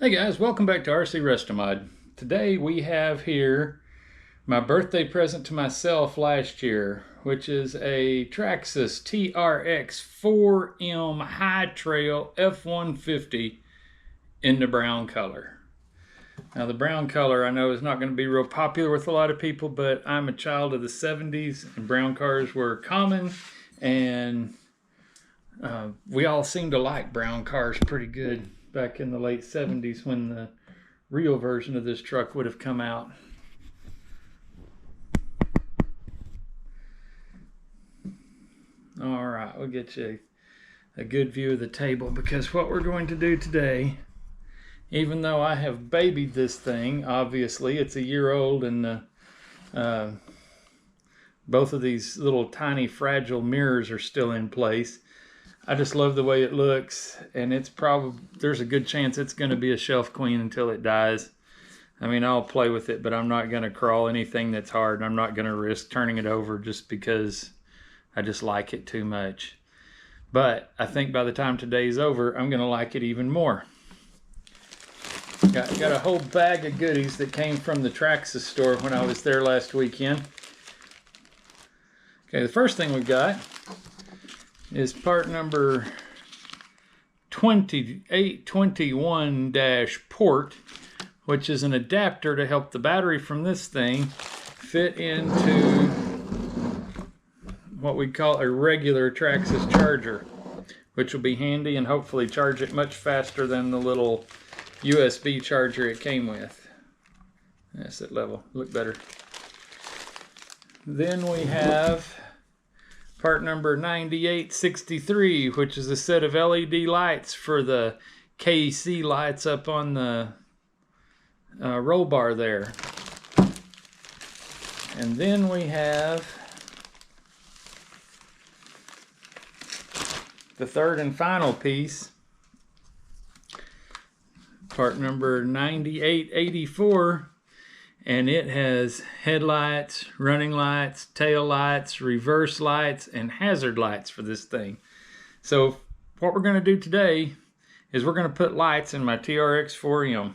Hey guys, welcome back to RC Restomod. Today we have here my birthday present to myself last year, which is a Traxxas TRX 4M High Trail F-150 in the brown color. Now the brown color I know is not going to be real popular with a lot of people, but I'm a child of the 70s and brown cars were common, and we all seem to like brown cars pretty good back in the late 70s when the real version of this truck would have come out. All right, we'll get you a good view of the table, because what we're going to do today, even though I have babied this thing, obviously it's a year old, and both of these little tiny fragile mirrors are still in place. I just love the way it looks, and there's a good chance it's going to be a shelf queen until it dies. I mean, I'll play with it, but I'm not going to crawl anything that's hard, and I'm not going to risk turning it over just because I just like it too much. But I think by the time today's over, I'm going to like it even more. Got a whole bag of goodies that came from the Traxxas store when I was there last weekend. Okay, the first thing we got is part number 2821-port, which is an adapter to help the battery from this thing fit into what we call a regular Traxxas charger, which will be handy and hopefully charge it much faster than the little USB charger it came with. That's that level, look better. Then we have part number 9863, which is a set of LED lights for the KC lights up on the roll bar there. And then we have the third and final piece, part number 9884, and it has headlights, running lights, tail lights, reverse lights, and hazard lights for this thing. So what we're going to do today is we're going to put lights in my TRX 4M.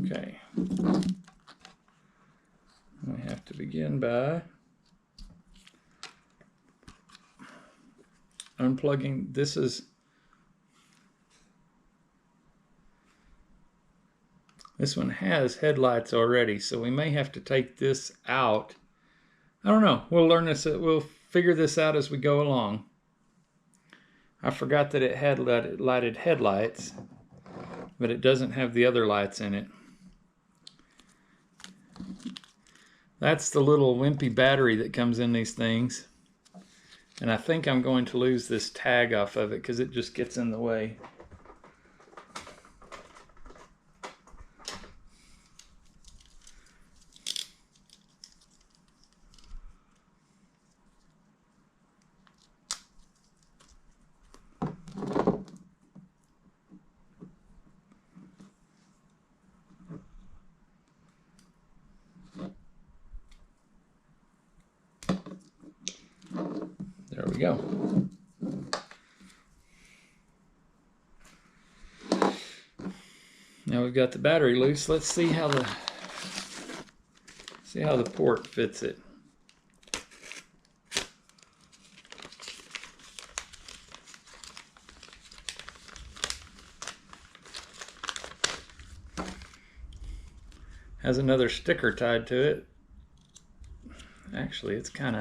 Okay. We have to begin by unplugging. This one has headlights already, so we may have to take this out. I don't know. We'll learn this. We'll figure this out as we go along. I forgot that it had lighted headlights, but it doesn't have the other lights in it. That's the little wimpy battery that comes in these things. And I think I'm going to lose this tag off of it because it just gets in the way. There we go. Now we've got the battery loose. Let's see how the port fits it. Has another sticker tied to it. Actually, it's got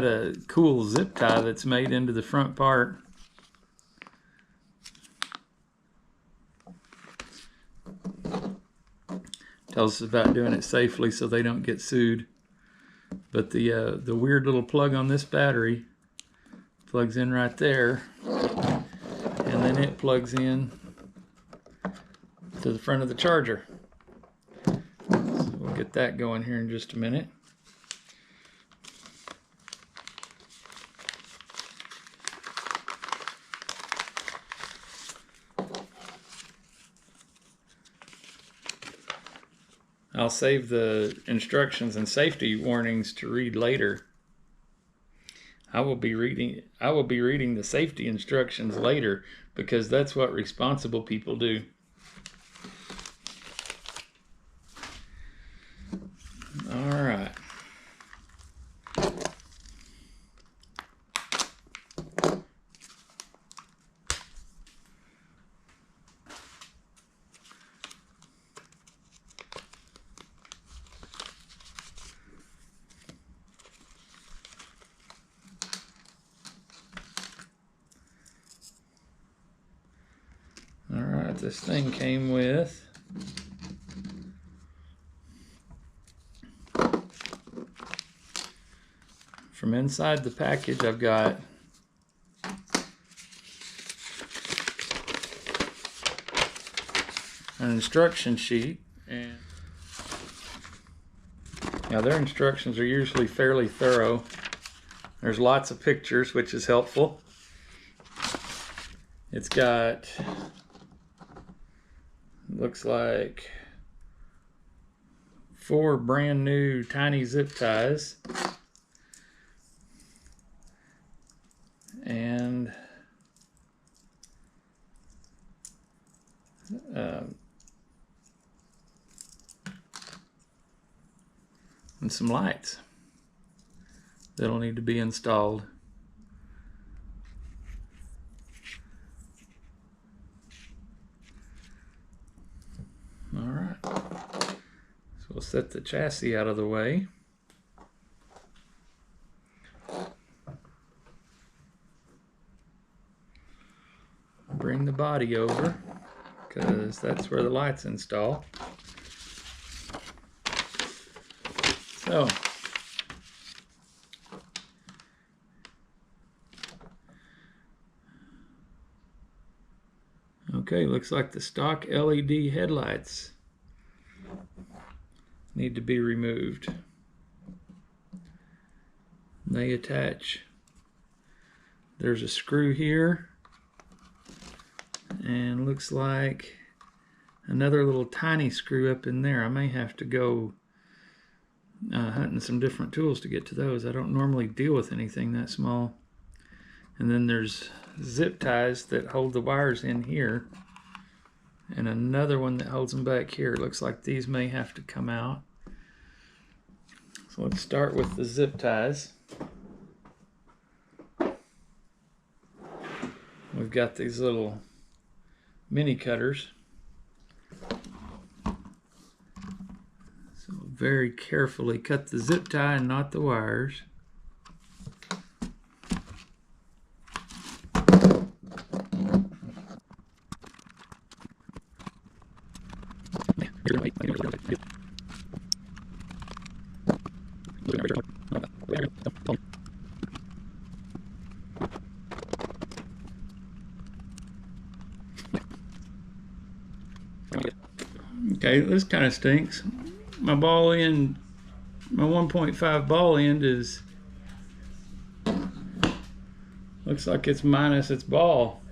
a cool zip tie that's made into the front part. Tells us about doing it safely so they don't get sued. But the weird little plug on this battery plugs in right there, and then it plugs in to the front of the charger. So we'll get that going here in just a minute. I'll save the instructions and safety warnings to read later. I will be reading the safety instructions later because that's what responsible people do. All right. All right, this thing came with from inside the package, I've got an instruction sheet, and now their instructions are usually fairly thorough. There's lots of pictures, which is helpful. It's got, looks like 4 brand new tiny zip ties, and some lights that'll need to be installed. All right, so we'll set the chassis out of the way. Bring the body over because that's where the lights install. So, okay, looks like the stock LED headlights need to be removed. They attach. There's a screw here, and looks like another little tiny screw up in there. I may have to go hunting some different tools to get to those. I don't normally deal with anything that small. And then there's zip ties that hold the wires in here, and another one that holds them back here. It looks like these may have to come out. So let's start with the zip ties. We've got these little mini cutters. So very carefully cut the zip tie and not the wires. Okay, this kind of stinks. My ball end, my 1.5 ball end is, looks like it's minus its ball.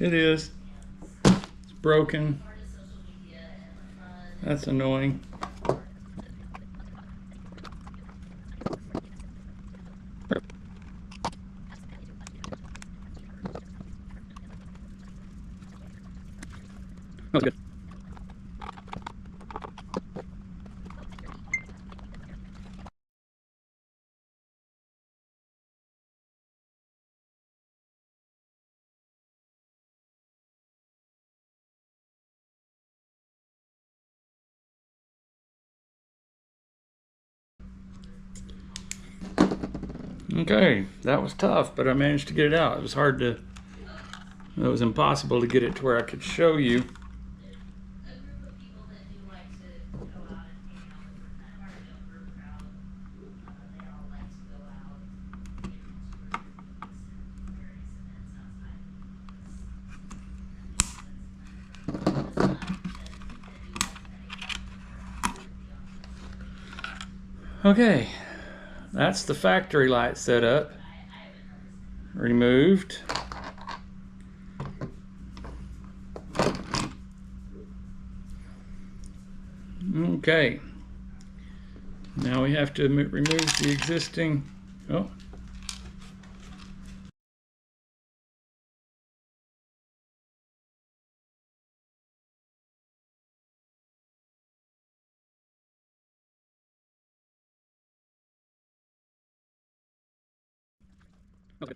It is. It's broken. That's annoying. That's good. Okay, that was tough, but I managed to get it out. It was hard to, it was impossible to get it to where I could show you. Okay, that's the factory light setup. Removed. Okay. Now we have to remove the existing, oh. Okay.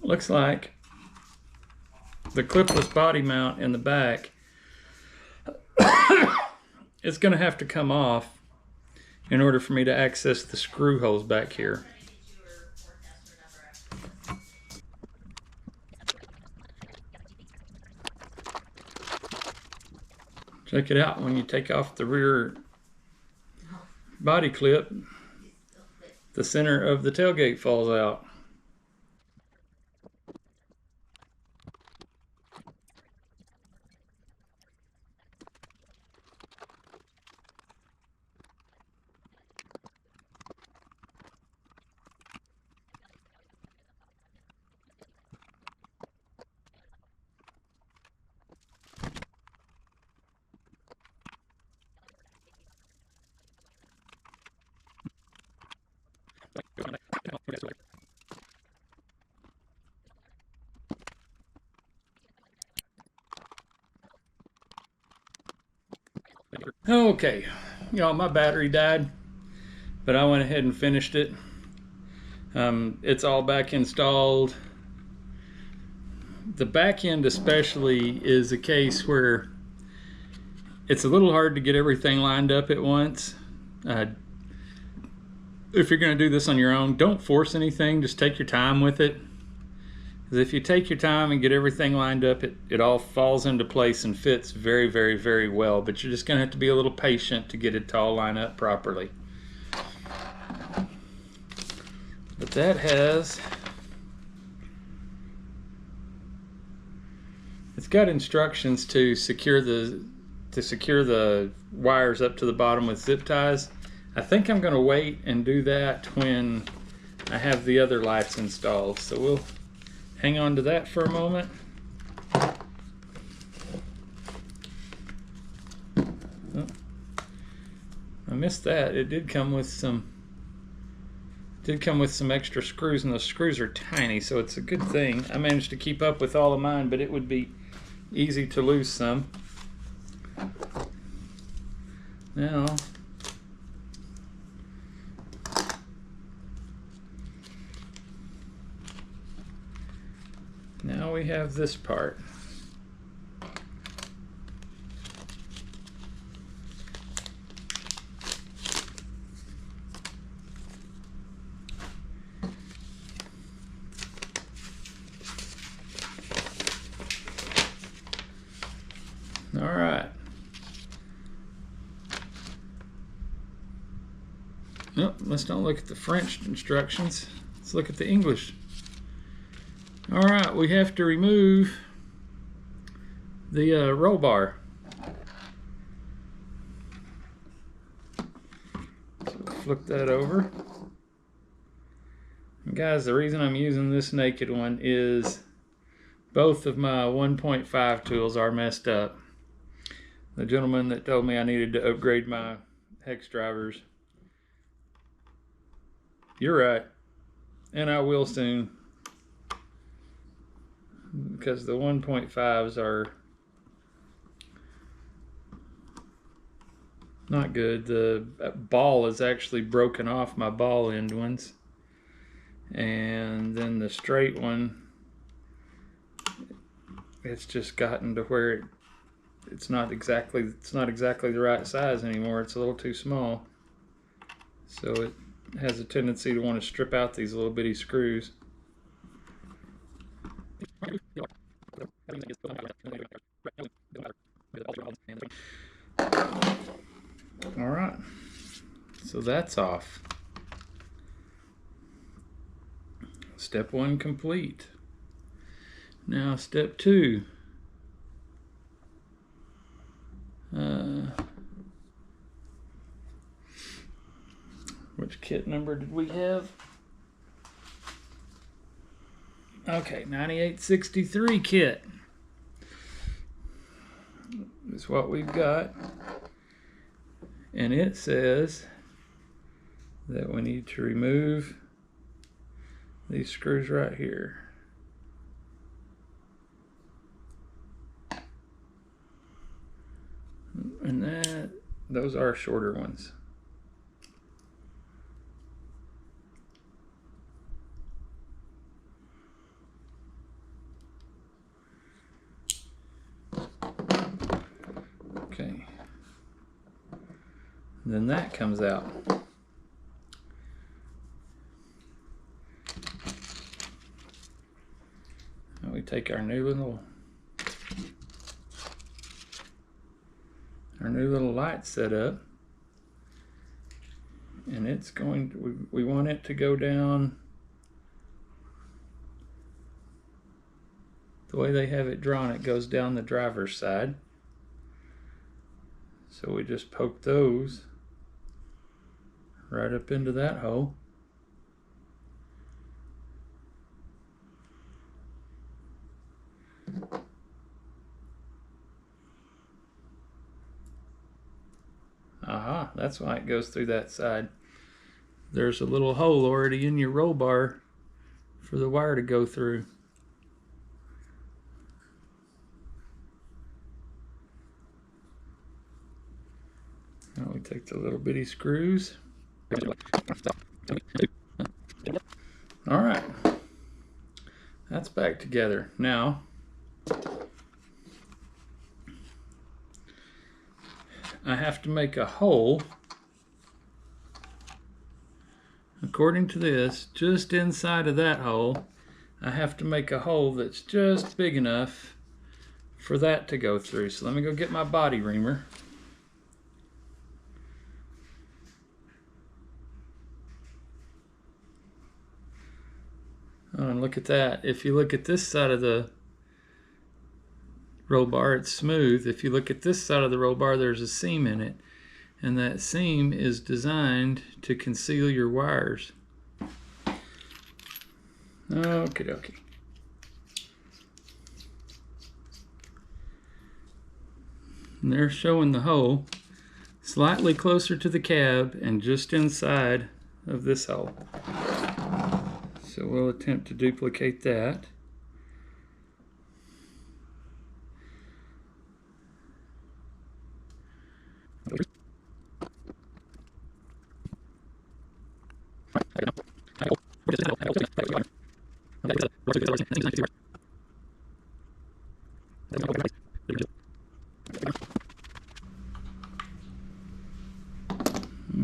Looks like the clipless body mount in the back is going to have to come off in order for me to access the screw holes back here. Check it out, when you take off the rear body clip, the center of the tailgate falls out. Okay, my battery died, but I went ahead and finished it. It's all back installed. The back end especially is a case where it's a little hard to get everything lined up at once. If you're going to do this on your own, don't force anything, just take your time with it. Because if you take your time and get everything lined up, it all falls into place and fits very, very, very well. But you're just going to have to be a little patient to get it to all line up properly. But that has, it's got instructions to secure the wires up to the bottom with zip ties. I think I'm going to wait and do that when I have the other lights installed. So we'll hang on to that for a moment. Oh, I missed that. It did come with some extra screws, and those screws are tiny, so it's a good thing. I managed to keep up with all of mine, but it would be easy to lose some. Now we have this part. All right. Nope, let's not look at the French instructions. Let's look at the English. All right, we have to remove the roll bar. So flip that over. And guys, the reason I'm using this naked one is both of my 1.5 tools are messed up. The gentleman that told me I needed to upgrade my hex drivers. You're right, and I will soon, because the 1.5s are not good. The ball is actually broken off my ball end ones, and then the straight one, it's just gotten to where it's not exactly the right size anymore. It's a little too small, so has a tendency to want to strip out these little bitty screws. All right, so that's off. Step 1 complete. Now step 2. Which kit number did we have? Okay, 9863 kit is what we've got. And it says that we need to remove these screws right here. And those are shorter ones. Okay. Then that comes out. Now we take our new little light setup, and it's going to, we want it to go down the way they have it drawn. It goes down the driver's side. So we just poke those right up into that hole. Aha, that's why it goes through that side. There's a little hole already in your roll bar for the wire to go through. Now we take the little bitty screws. All right, that's back together. Now, I have to make a hole, according to this, just inside of that hole. I have to make a hole that's just big enough for that to go through. So let me go get my body reamer. Oh, and look at that. If you look at this side of the roll bar, it's smooth. If you look at this side of the roll bar, there's a seam in it. And that seam is designed to conceal your wires. Okie dokie. And they're showing the hole slightly closer to the cab and just inside of this hole. So we'll attempt to duplicate that.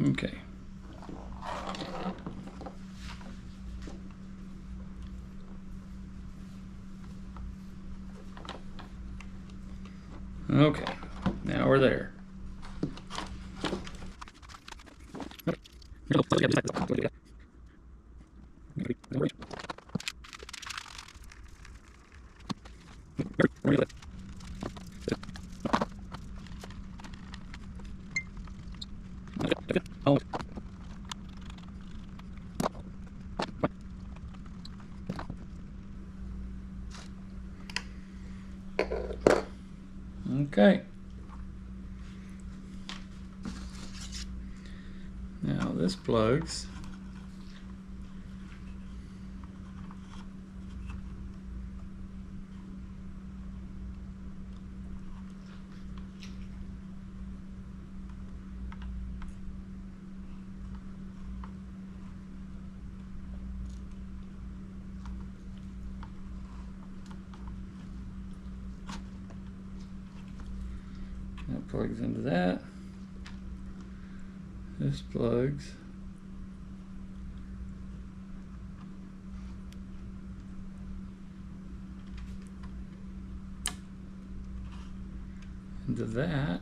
Okay. Okay, now we're there. Okay. Now this plugs. That plugs into that. This plugs into that.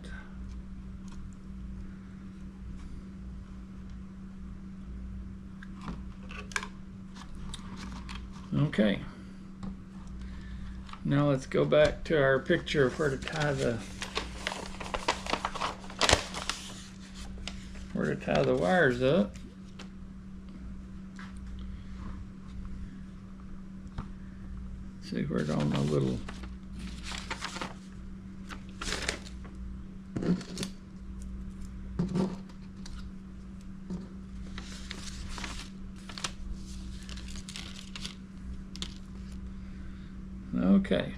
Okay. Now let's go back to our picture of where to tie the wires up. See where it's on the little okay.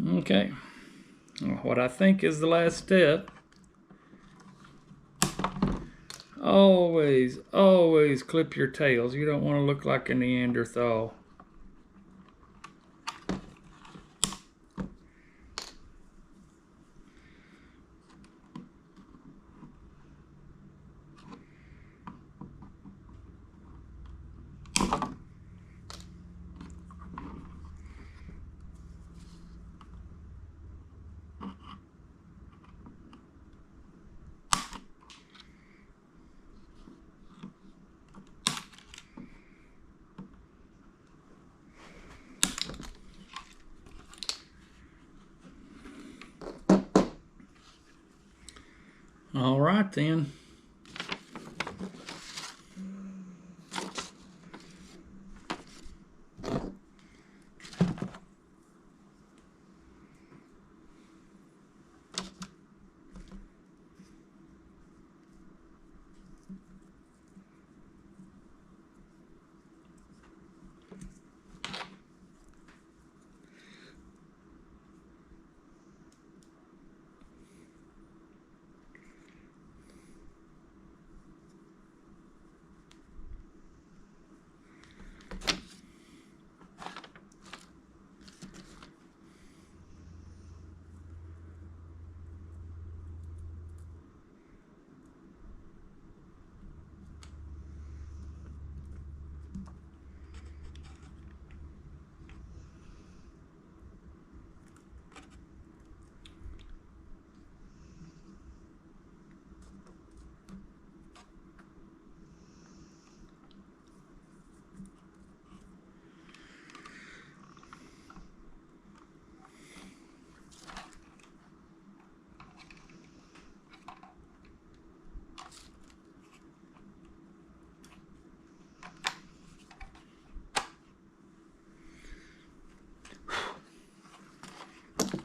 Okay, what I think is the last step, always clip your tails. You don't want to look like a Neanderthal. All right then.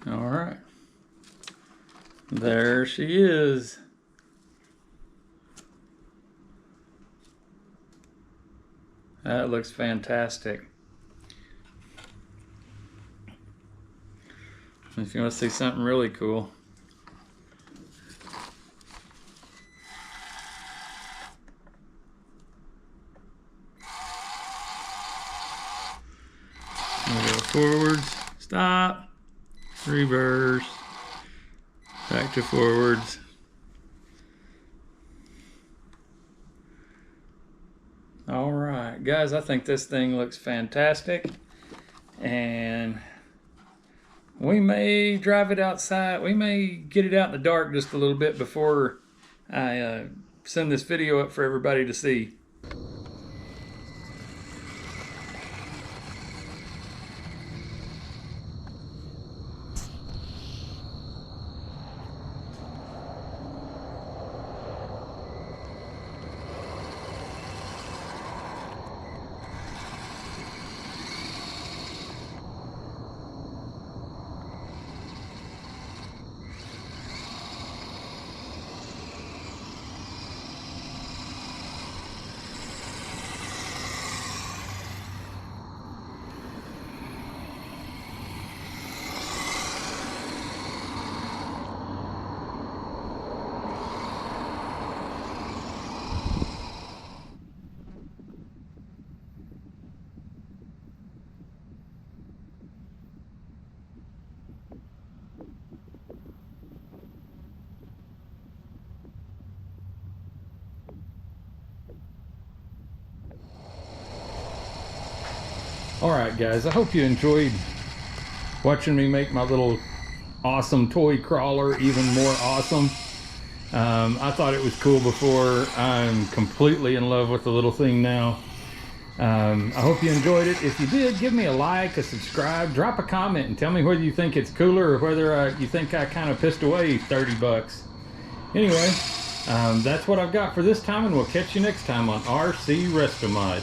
All right. There she is. That looks fantastic. If you want to see something really cool, we'll go forwards, stop, reverse, back to forwards. All right, guys, I think this thing looks fantastic, and we may drive it outside. We may get it out in the dark just a little bit before I send this video up for everybody to see. Alright guys, I hope you enjoyed watching me make my little awesome toy crawler even more awesome. I thought it was cool before. I'm completely in love with the little thing now. I hope you enjoyed it. If you did, give me a like, a subscribe, drop a comment, and tell me whether you think it's cooler or whether you think I kind of pissed away 30 bucks. Anyway, that's what I've got for this time, and we'll catch you next time on RC Restomod.